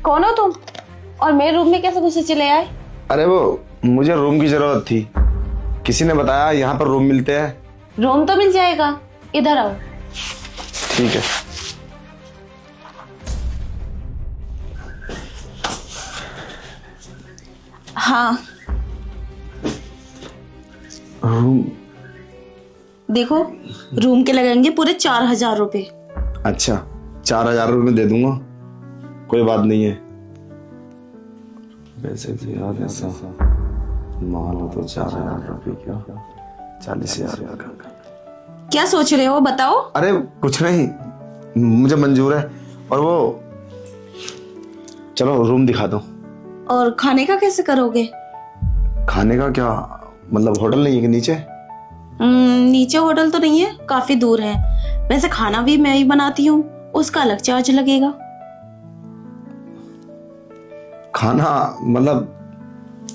कौन हो तुम और मेरे रूम में कैसे घुसे चले आए? अरे वो मुझे रूम की जरूरत थी, किसी ने बताया यहाँ पर रूम मिलते हैं। रूम तो मिल जाएगा, इधर आओ। ठीक है। हाँ रूम देखो, रूम के लगेंगे पूरे 4000 रुपए। अच्छा, 4000 रुपये में दे दूंगा, कोई बात नहीं है। वैसे भी यार ऐसा माल हो तो 4000 रुपये क्या 40,000 का। क्या सोच रहे हो बताओ? अरे कुछ नहीं, मुझे मंजूर है। और वो चलो रूम दिखा दो। और खाने का कैसे करोगे? खाने का क्या मतलब, होटल नहीं है कि नीचे? नीचे होटल तो नहीं है, काफी दूर है। वैसे खाना भी मैं ही बनाती हूँ, उसका अलग चार्ज लगेगा। खाना मतलब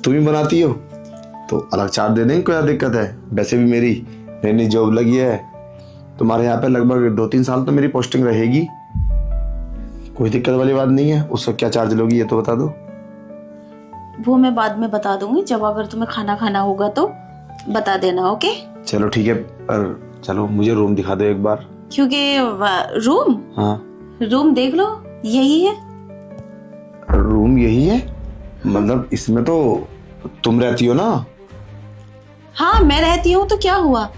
तुम ही बनाती हो तो अलग चार्ज दे देंगे, क्या दिक्कत है। वैसे भी मेरी नई नई जॉब लगी है, तुम्हारे यहाँ पे लगभग 2-3 साल तो मेरी पोस्टिंग रहेगी, कोई दिक्कत वाली बात नहीं है। उसका क्या चार्ज लोगी ये तो बता दो। वो मैं बाद में बता दूंगी, जब अगर तुम्हें खाना खाना होगा तो बता देना। ओके चलो ठीक है, पर चलो मुझे रूम दिखा दो एक बार। क्योंकि रूम, हाँ रूम देख लो, यही है रूम। यही है मतलब इसमें तो तुम रहती हो ना? हाँ मैं रहती हूँ, तो क्या हुआ,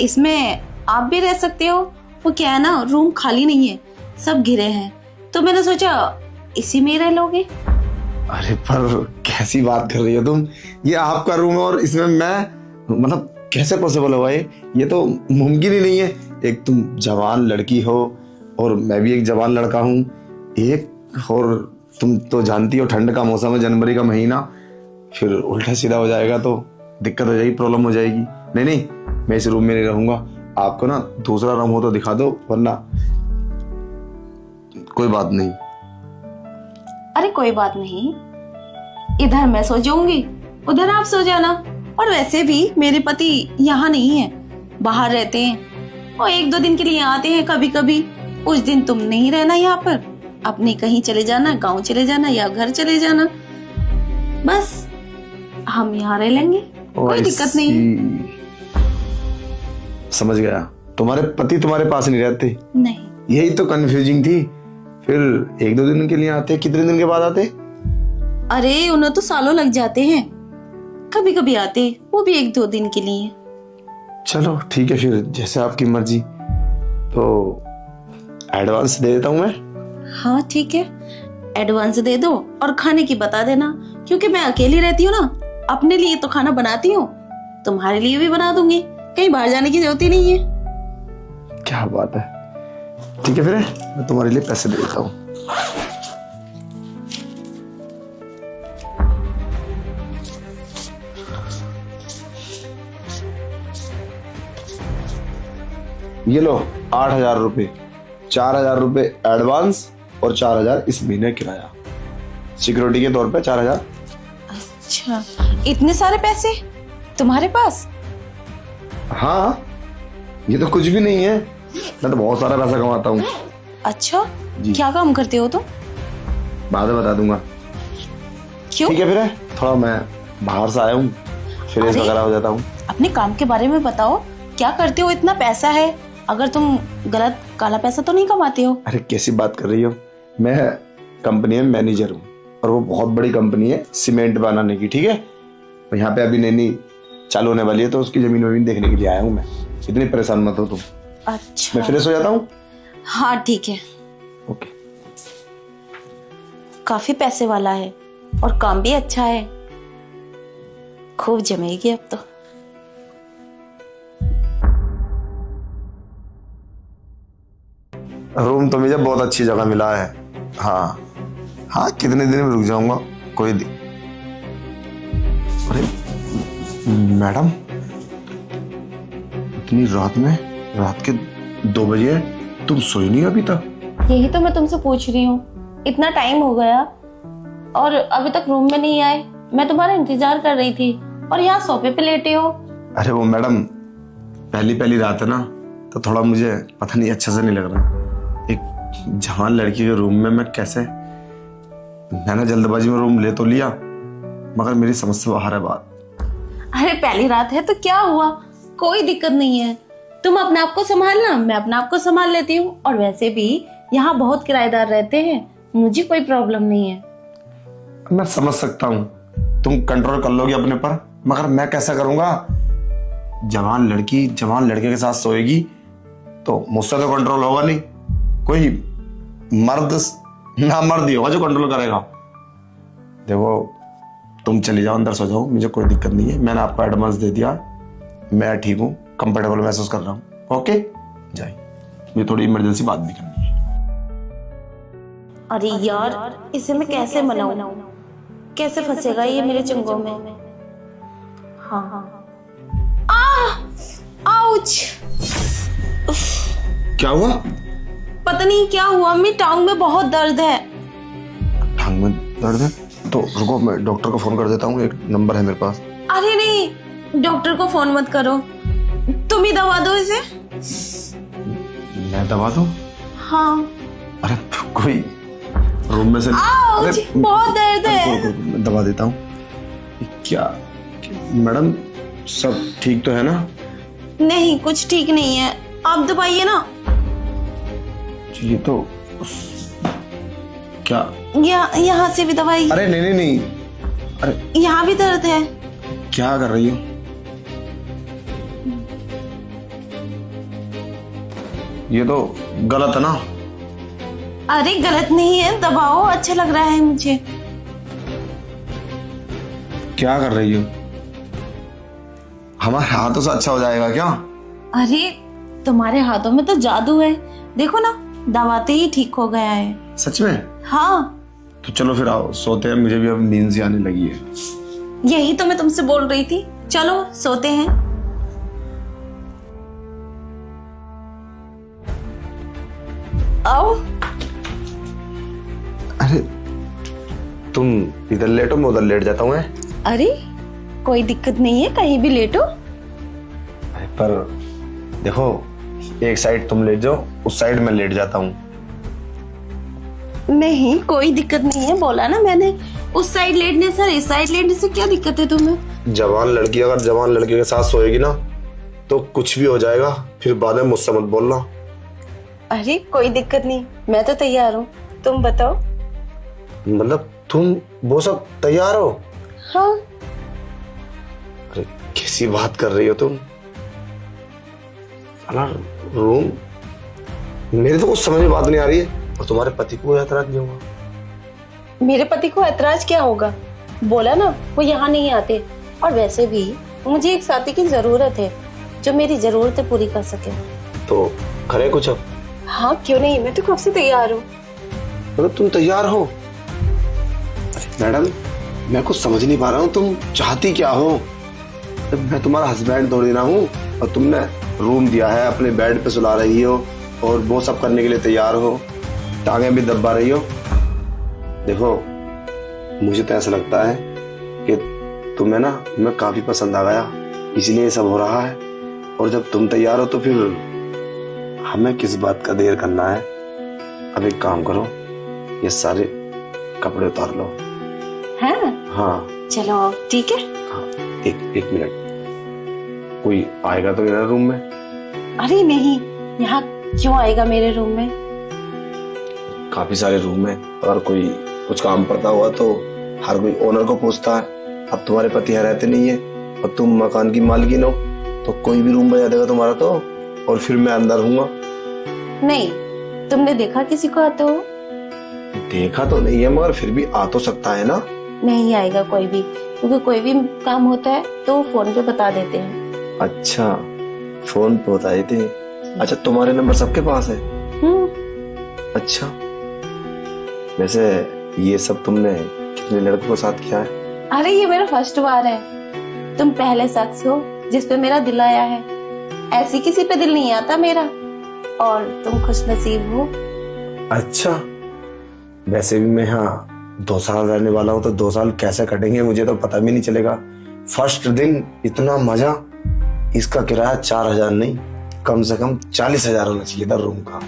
इसमें आप भी रह सकते हो। वो क्या है ना, रूम खाली नहीं है, सब घिरे हैं, तो मैंने सोचा इसी में ही रह लोगे। अरे पर कैसी बात कर रही हो तुम, ये आपका रूम है और इसमें मैं, मतलब कैसे पॉसिबल होगा ये तो मुमकिन ही नहीं है। एक तुम जवान लड़की हो और मैं भी एक जवान लड़का हूँ, एक और तुम तो जानती हो ठंड का मौसम है, जनवरी का महीना, फिर उल्टा सीधा हो जाएगा तो दिक्कत हो जाएगी, प्रॉब्लम हो जाएगी। नहीं नहीं, मैं इस रूम में नहीं रहूंगा। आपको ना दूसरा रूम हो तो दिखा दो, वरना कोई बात नहीं। अरे कोई बात नहीं, इधर मैं सो जाऊंगी, उधर आप सो जाना। और वैसे भी मेरे पति यहाँ नहीं है, बाहर रहते हैं, और 1-2 दिन के लिए आते हैं कभी कभी। उस दिन तुम नहीं रहना यहाँ पर, अपने कहीं चले जाना, गांव चले जाना या घर चले जाना, बस हम यहाँ रह लेंगे, कोई दिक्कत नहीं। समझ गया, तुम्हारे पति तुम्हारे पास नहीं रहते? नहीं। यही तो कंफ्यूजिंग थी। फिर 1-2 दिन के लिए आते, कितने दिन के बाद आते? अरे उन्हें तो सालों लग जाते हैं, कभी कभी आते, वो भी 1-2 दिन के लिए। चलो ठीक है, फिर जैसे आपकी मर्जी। तो एडवांस दे देता हूँ मैं। हाँ ठीक है, एडवांस दे दो और खाने की बता देना, क्योंकि मैं अकेली रहती हूँ ना, अपने लिए तो खाना बनाती हूँ, तुम्हारे लिए भी बना दूंगी, कहीं बाहर जाने की जरूरत ही नहीं है। क्या बात है, ठीक है फिर मैं तुम्हारे लिए पैसे दे देता हूँ। ये लो 8,000 रुपये, 4,000 रुपये एडवांस और 4,000 इस महीने किराया, सिक्योरिटी के तौर पे 4,000। अच्छा, इतने सारे पैसे तुम्हारे पास? हाँ, ये तो कुछ भी नहीं है, मैं तो बहुत सारा पैसा कमाता हूँ। अच्छा, क्या काम करते हो तुम? बाद में बता दूंगा। क्यों? ठीक है फिर, थोड़ा मैं बाहर से आया हूँ, फ्रेश वगैरह हो जाता हूँ। अपने काम के बारे में बताओ, क्या करते हो, इतना पैसा है, अगर तुम गलत काला पैसा तो नहीं कमाते हो? अरे कैसी बात कर रही हो, मैं कंपनी में मैनेजर हूँ और वो बहुत बड़ी कंपनी है सीमेंट बनाने की, ठीक है। तो यहाँ पे अभी नई चालू होने वाली है, तो उसकी जमीन वमीन देखने के लिए आया हूँ मैं। इतनी परेशान मत हो तुम। अच्छा, मैं फ्रेश हो जाता हूँ। हाँ ठीक है। ओके। काफी पैसे वाला है और काम भी अच्छा है, खूब जमेगी अब तो। रूम तो मुझे बहुत अच्छी जगह मिला है। हाँ हाँ, कितने दिन में रुक जाऊंगा, कोई अरे मैडम, इतनी रात में, रात के 2 बजे तुम सोई नहीं अभी तक? यही तो मैं तुमसे पूछ रही हूँ, इतना टाइम हो गया और अभी तक रूम में नहीं आए। मैं तुम्हारा इंतजार कर रही थी और यहाँ सोफे पे लेटे हो। अरे वो मैडम, पहली रात है ना, तो थोड़ा मुझे पता नहीं अच्छा से नहीं लग रहा। एक जवान लड़की के रूम में मैं कैसे मैंने जल्दबाजी में रूम ले तो लिया, मगर मेरी समझ से बाहर है बात। अरे पहली रात है तो क्या हुआ, कोई दिक्कत नहीं है। तुम अपने आप को संभालना, मैं अपने आप को संभाल लेती हूँ। और वैसे भी यहाँ बहुत किराएदार रहते हैं, मुझे कोई प्रॉब्लम नहीं है। मैं समझ सकता हूँ तुम कंट्रोल कर लोगी अपने पर, मगर मैं कैसा करूंगा? जवान लड़की जवान लड़के के साथ सोएगी तो मुझसे तो कंट्रोल होगा नहीं। कोई मर्द ना मर्द ही होगा जो कंट्रोल करेगा। देखो तुम चली जाओ, अंदर सो जाओ, मुझे कोई दिक्कत नहीं है। मैंने आपको एडवांस दे दिया, मैं ठीक हूँ, कंफर्टेबल महसूस कर रहा हूँ। ओके जाइए, मुझे थोड़ी इमरजेंसी बात भी करनी है। अरे यार, इसे मैं कैसे मनाऊं? कैसे फंसेगा ये मेरे चंगों में? हाँ आउच! क्या हुआ? पता नहीं क्या हुआ, मेरी टांग में बहुत दर्द है। टांग में दर्द है? तो रुको, मैं डॉक्टर को फोन कर देता हूँ, एक नंबर है मेरे पास। अरे नहीं, डॉक्टर को फोन मत करो, तुम ही दवा दो इसे। मैं दवा दूं? हाँ। अरे कोई रूम में से आउच, बहुत दर्द है। मैं दवा देता हूँ। क्या मैडम, सब ठीक तो है ना? नहीं, कुछ ठीक नहीं है, आप दबाइए ना। ये तो क्या? यहाँ से भी दवाई। अरे नहीं नहीं नहीं, अरे यहाँ भी दर्द है। क्या कर रही हो? ये तो गलत है ना? अरे गलत नहीं है, दबाओ, अच्छा लग रहा है मुझे। क्या कर रही हो? हमारे हाथों से अच्छा हो जाएगा क्या? अरे तुम्हारे हाथों में तो जादू है, देखो ना, दबाते ही ठीक हो गया है। सच में? हाँ। तो चलो फिर आओ, सोते हैं, मुझे भी अब नींद सी आने लगी है। यही तो मैं तुमसे बोल रही थी, चलो सोते हैं। आओ। अरे तुम इधर लेटो, मैं उधर लेट जाता हूँ। अरे कोई दिक्कत नहीं है, कहीं भी लेटो। अरे पर देखो, एक साइड तुम लेट जाओ, उस साइड मैं लेट जाता हूँ। नहीं कोई दिक्कत नहीं है, बोला ना मैंने, उस साइड लेटने से इस साइड लेटने से क्या दिक्कत है तुम्हें? जवान लड़की अगर जवान लड़के के साथ सोएगी ना तो कुछ भी हो जाएगा, फिर बाद में मुझसे मत बोलना। अरे कोई दिक्कत नहीं, मैं तो तैयार हूँ, तुम बताओ। मतलब तुम वो सब तैयार हो? हाँ। अरे कैसी बात कर रही हो तुम? साला रूम, मेरे तो कुछ समझ में बात नहीं आ रही है। और तुम्हारे पति को ऐतराज नहीं होगा? मेरे पति को ऐतराज क्या होगा, बोला ना वो यहाँ नहीं आते। और वैसे भी मुझे एक साथी की जरूरत है जो मेरी जरूरतें पूरी कर सके। तो करे कुछ अब? हाँ क्यों नहीं, मैं तो कब से तैयार हूँ। मतलब तुम तैयार हो? मैडम मैं कुछ समझ नहीं पा रहा हूँ, तुम चाहती क्या हो? मैं तुम्हारा हस्बैंड थोड़ी ना हूँ, और तुमने रूम दिया है, अपने बेड पे सुला रही हो और वो सब करने के लिए तैयार हो, टांगे भी दबा रही हो। देखो मुझे तो ऐसा लगता है कि तुम्हें ना मैं काफी पसंद आ गया, इसलिए ये सब हो रहा है। और जब तुम तैयार हो तो फिर हमें किस बात का देर करना है? अब एक काम करो, ये सारे कपड़े उतार लो। हाँ हाँ चलो ठीक है। हाँ, एक मिनट, कोई आएगा तो मेरा रूम में? अरे नहीं, यहाँ क्यों आएगा मेरे रूम में? काफी सारे रूम है, अगर कोई कुछ काम पड़ता हुआ तो हर कोई ओनर को पूछता है। अब तुम्हारे पति यहाँ रहते नहीं है और तुम मकान की मालकिन हो, तो कोई भी रूम बजा देगा तुम्हारा तो, और फिर मैं अंदर हूँगा। नहीं, तुमने देखा किसी को आते हो? देखा तो नहीं है, मगर फिर भी आ तो सकता है ना। नहीं आएगा कोई भी, क्योंकि कोई भी काम होता है तो फोन पे बता देते हैं। अच्छा फोन पे बताए थे? अच्छा तुम्हारे नंबर सबके पास है? अच्छा वैसे ये सब तुमने कितने लड़कों के साथ किया है? अरे ये मेरा फर्स्ट बार है, तुम पहले शख्स हो जिस पे मेरा दिल आया है। ऐसी किसी पे दिल नहीं आता मेरा, और तुम खुश नसीब हो। अच्छा वैसे भी मैं यहाँ 2 साल रहने वाला हूँ, तो 2 साल कैसे कटेंगे मुझे तो पता भी नहीं चलेगा। फर्स्ट दिन इतना मजा, इसका किराया 4,000 नहीं, कम से कम 40,000 होना चाहिए था रूम का।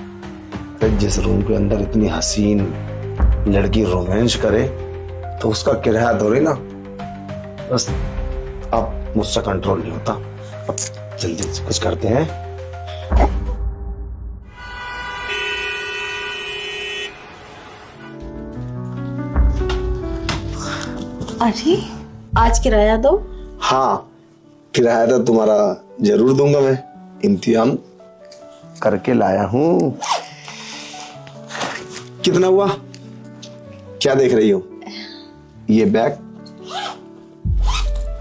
फिर जिस रूम के अंदर इतनी हसीन लड़की रोमांस करे तो उसका किराया थोड़ी ना, बस अब मुझसे कंट्रोल नहीं होता। अब जल्दी से कुछ करते हैं। अरे आज किराया दो। हाँ, किराया तो तुम्हारा जरूर दूंगा, मैं इंतजाम करके लाया हूं। कितना हुआ? क्या देख रही हो? ये बैग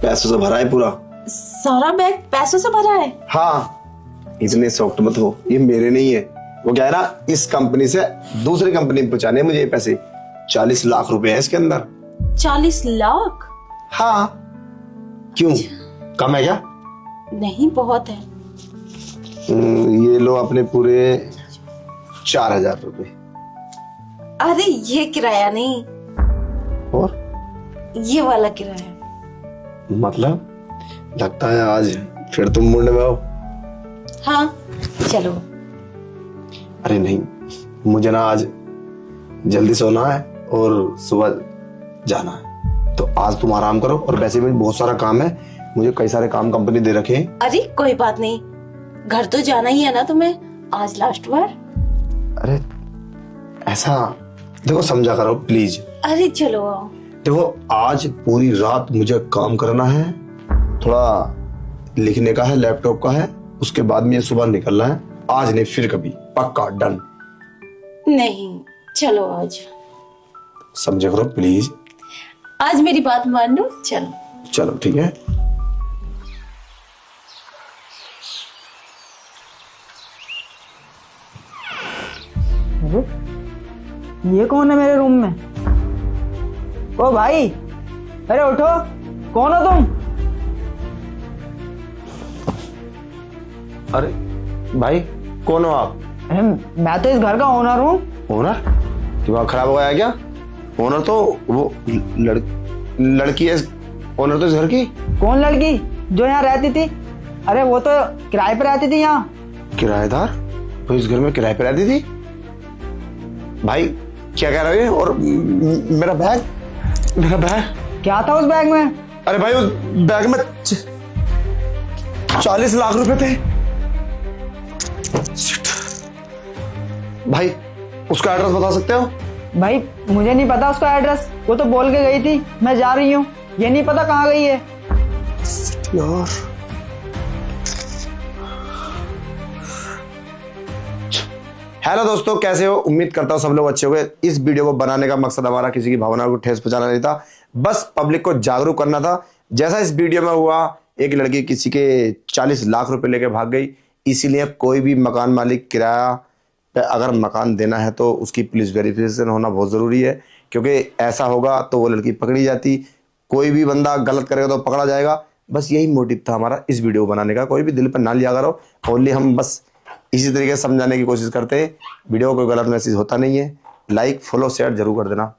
पैसों से भरा है पूरा। सारा बैग पैसों से भरा है? हाँ, इतने सॉफ्ट मत हो, ये मेरे नहीं है। वो क्या है ना, इस कंपनी से दूसरी कंपनी में पहुंचाने हैं मुझे ये पैसे। 40 लाख रुपए है इसके अंदर। 40 लाख? हाँ, क्यों कम है क्या? नहीं, बहुत है। ये लो अपने पूरे 4000 रुपए। अरे ये किराया नहीं, और ये वाला किराया। मतलब लगता है आज फिर तुम मुंड में हो। हाँ चलो। अरे नहीं, मुझे ना आज जल्दी सोना है और सुबह जाना है, तो आज तुम आराम करो। और वैसे भी बहुत सारा काम है, मुझे कई सारे काम कंपनी दे रखे हैं। अरे कोई बात नहीं, घर तो जाना ही है ना तुम्हें, आज लास्ट बार। अरे ऐसा देखो, समझा करो प्लीज। अरे चलो आओ। देखो, आज पूरी रात मुझे काम करना है, थोड़ा लिखने का है, लैपटॉप का है, उसके बाद में सुबह निकलना है। आज नहीं फिर कभी, पक्का डन। नहीं चलो आज। समझा करो प्लीज। आज मेरी बात मान लो, चलो। चलो ठीक है। ये कौन है मेरे रूम में? ओ भाई, अरे उठो, कौन हो तुम? अरे भाई, कौन हो आप? अरे मैं तो इस घर का ओनर हूँ। ओनर? दिमाग खराब हो गया है क्या? ओनर तो वो लड़की है। ओनर तो इस घर की। कौन लड़की जो यहाँ रहती थी? अरे वो तो किराए पे रहती थी यहाँ। किराएदार? वो इस घर में किराए पे रहती थी? भाई क्या कह रहे हो? और मेरा बैग, मेरा बैग क्या था उस बैग में? अरे भाई, उस बैग में 40 लाख रुपए थे। Shit. भाई उसका एड्रेस बता सकते हो? भाई मुझे नहीं पता उसका एड्रेस, वो तो बोल के गई थी मैं जा रही हूँ, ये नहीं पता कहाँ गई है। Shit, यार। हेलो दोस्तों, कैसे हो? उम्मीद करता हूं सब लोग अच्छे होंगे। इस वीडियो को बनाने का मकसद हमारा किसी की भावना को ठेस पहुंचाना नहीं था, बस पब्लिक को जागरूक करना था। जैसा इस वीडियो में हुआ, एक लड़की किसी के 40 लाख रुपए लेके भाग गई। इसीलिए कोई भी मकान मालिक किराया पे अगर मकान देना है तो उसकी पुलिस वेरिफिकेशन होना बहुत जरूरी है, क्योंकि ऐसा होगा तो वो लड़की पकड़ी जाती। कोई भी बंदा गलत करेगा तो पकड़ा जाएगा। बस यही मोटिव था हमारा इस वीडियो को बनाने का। कोई भी दिल पर ना लिया करो, ओनली हम बस इसी तरीके से समझाने की कोशिश करते हैं। वीडियो को कोई गलत मैसेज होता नहीं है। लाइक फॉलो शेयर जरूर कर देना।